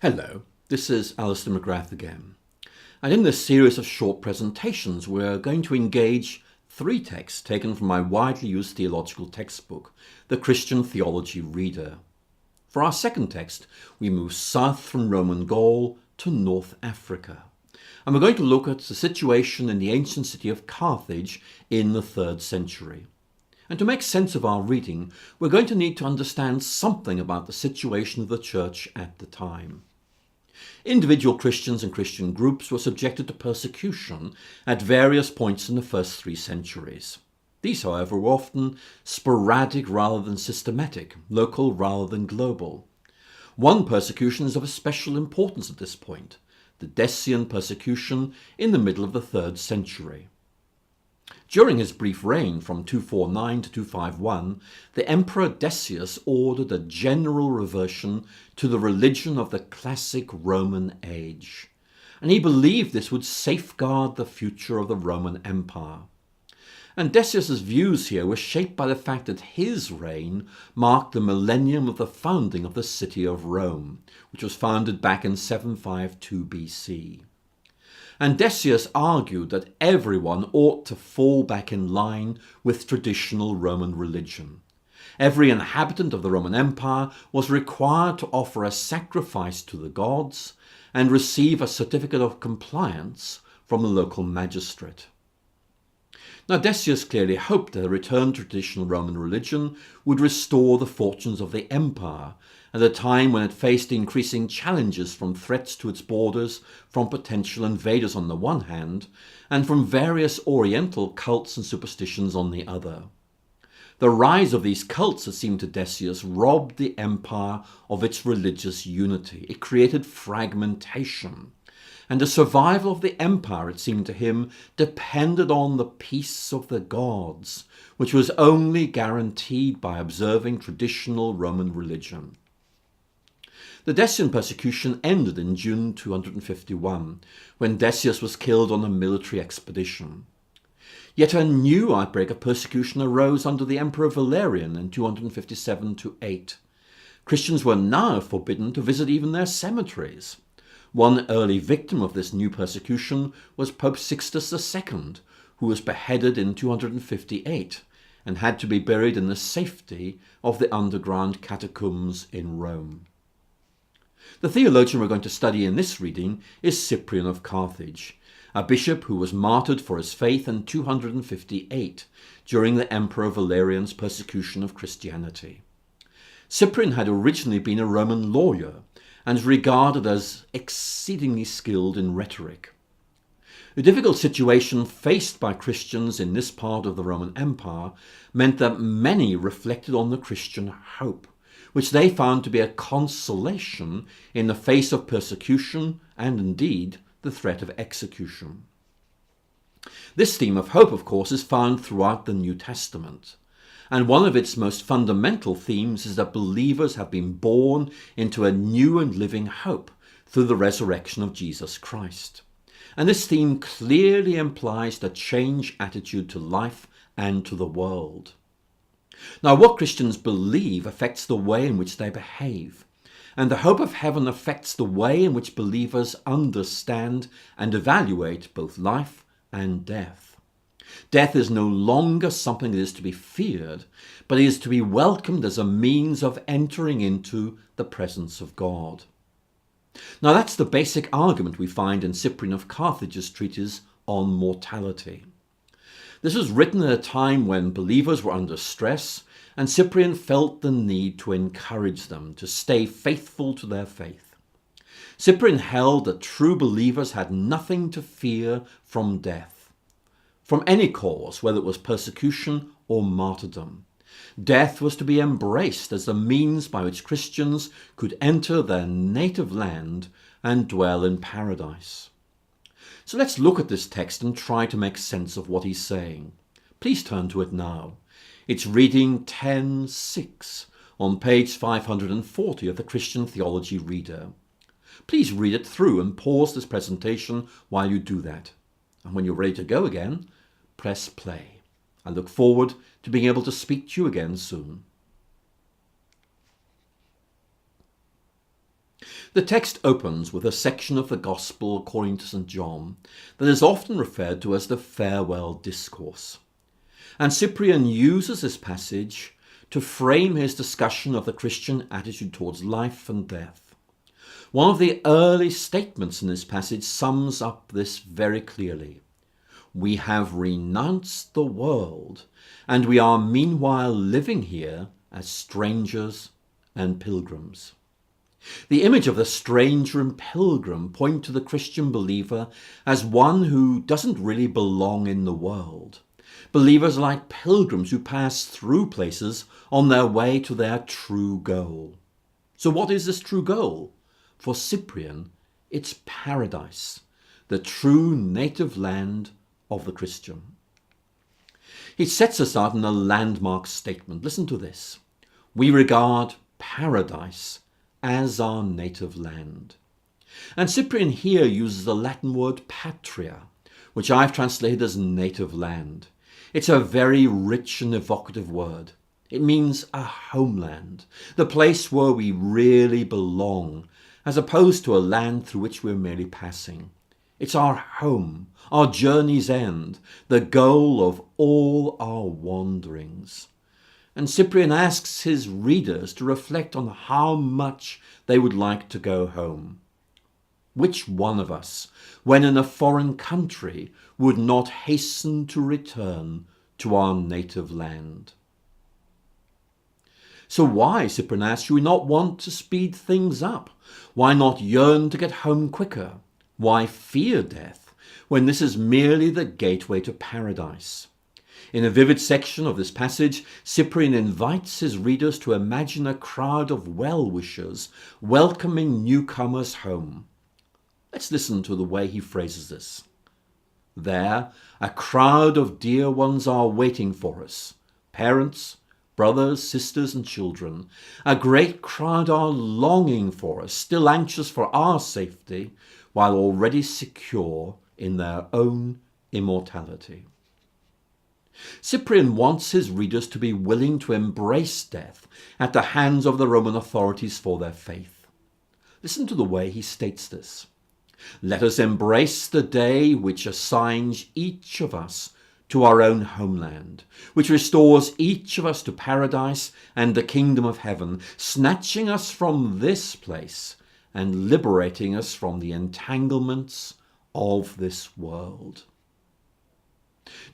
Hello, this is Alister McGrath again. And in this series of short presentations, we're going to engage three texts taken from my widely used theological textbook, the Christian Theology Reader. For our second text, we move south from Roman Gaul to North Africa. And we're going to look at the situation in the ancient city of Carthage in the 3rd century. And to make sense of our reading, we're going to need to understand something about the situation of the church at the time. Individual Christians and Christian groups were subjected to persecution at various points in the first 3 centuries. These, however, were often sporadic rather than systematic, local rather than global. One persecution is of special importance at this point, the Decian persecution in the middle of the 3rd century. During his brief reign from 249 to 251, the Emperor Decius ordered a general reversion to the religion of the classic Roman age, and he believed this would safeguard the future of the Roman Empire. And Decius's views here were shaped by the fact that his reign marked the millennium of the founding of the city of Rome, which was founded back in 752 BC. And Decius argued that everyone ought to fall back in line with traditional Roman religion. Every inhabitant of the Roman Empire was required to offer a sacrifice to the gods and receive a certificate of compliance from the local magistrate. Now, Decius clearly hoped that a return to traditional Roman religion would restore the fortunes of the empire at a time when it faced increasing challenges from threats to its borders from potential invaders on the one hand, and from various Oriental cults and superstitions on the other. The rise of these cults, it seemed to Decius, robbed the empire of its religious unity. It created fragmentation. And the survival of the empire, it seemed to him, depended on the peace of the gods, which was only guaranteed by observing traditional Roman religion. The Decian persecution ended in June 251, when Decius was killed on a military expedition. Yet a new outbreak of persecution arose under the Emperor Valerian in 257-8. Christians were now forbidden to visit even their cemeteries. One early victim of this new persecution was Pope Sixtus II, who was beheaded in 258 and had to be buried in the safety of the underground catacombs in Rome. The theologian we're going to study in this reading is Cyprian of Carthage, a bishop who was martyred for his faith in 258 during the Emperor Valerian's persecution of Christianity. Cyprian had originally been a Roman lawyer and is regarded as exceedingly skilled in rhetoric. The difficult situation faced by Christians in this part of the Roman Empire meant that many reflected on the Christian hope, which they found to be a consolation in the face of persecution and indeed the threat of execution. This theme of hope, of course, is found throughout the New Testament. And one of its most fundamental themes is that believers have been born into a new and living hope through the resurrection of Jesus Christ. And this theme clearly implies the changed attitude to life and to the world. Now, what Christians believe affects the way in which they behave, and the hope of heaven affects the way in which believers understand and evaluate both life and death. Death is no longer something that is to be feared, but is to be welcomed as a means of entering into the presence of God. Now, that's the basic argument we find in Cyprian of Carthage's treatise on mortality. This was written at a time when believers were under stress, and Cyprian felt the need to encourage them to stay faithful to their faith. Cyprian held that true believers had nothing to fear from death, from any cause, whether it was persecution or martyrdom. Death was to be embraced as the means by which Christians could enter their native land and dwell in paradise. So let's look at this text and try to make sense of what he's saying. Please turn to it now. It's reading 10:6 on page 540 of the Christian Theology Reader. Please read it through and pause this presentation while you do that. And when you're ready to go again, press play. I look forward to being able to speak to you again soon. The text opens with a section of the Gospel according to St. John that is often referred to as the Farewell Discourse. And Cyprian uses this passage to frame his discussion of the Christian attitude towards life and death. One of the early statements in this passage sums up this very clearly. We have renounced the world, and we are meanwhile living here as strangers and pilgrims. The image of the stranger and pilgrim point to the Christian believer as one who doesn't really belong in the world. Believers are like pilgrims who pass through places on their way to their true goal. So what is this true goal? For Cyprian, it's paradise, the true native land of the Christian. He sets us out in a landmark statement. Listen to this. We regard paradise as our native land. And Cyprian here uses the Latin word patria, which I've translated as native land. It's a very rich and evocative word. It means a homeland, the place where we really belong, as opposed to a land through which we're merely passing. It's our home, our journey's end, the goal of all our wanderings. And Cyprian asks his readers to reflect on how much they would like to go home. Which one of us, when in a foreign country, would not hasten to return to our native land? So why, Cyprian asks, should we not want to speed things up? Why not yearn to get home quicker? Why fear death, when this is merely the gateway to paradise? In a vivid section of this passage, Cyprian invites his readers to imagine a crowd of well-wishers welcoming newcomers home. Let's listen to the way he phrases this. There, a crowd of dear ones are waiting for us. Parents, brothers, sisters, and children. A great crowd are longing for us, still anxious for our safety, while already secure in their own immortality. Cyprian wants his readers to be willing to embrace death at the hands of the Roman authorities for their faith. Listen to the way he states this. Let us embrace the day which assigns each of us to our own homeland, which restores each of us to paradise and the kingdom of heaven, snatching us from this place and liberating us from the entanglements of this world.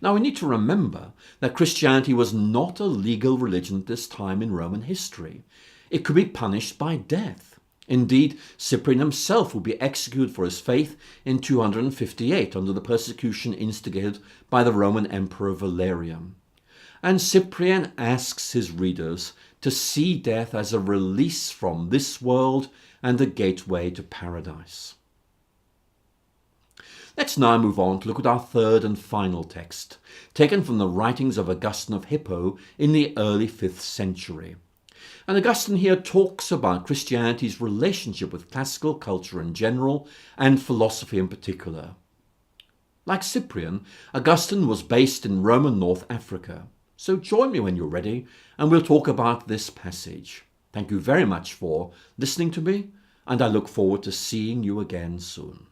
Now we need to remember that Christianity was not a legal religion at this time in Roman history. It could be punished by death. Indeed, Cyprian himself would be executed for his faith in 258 under the persecution instigated by the Roman Emperor Valerian. And Cyprian asks his readers to see death as a release from this world and a gateway to paradise. Let's now move on to look at our third and final text, taken from the writings of Augustine of Hippo in the early 5th century. And Augustine here talks about Christianity's relationship with classical culture in general and philosophy in particular. Like Cyprian, Augustine was based in Roman North Africa. So join me when you're ready and we'll talk about this passage. Thank you very much for listening to me, and I look forward to seeing you again soon.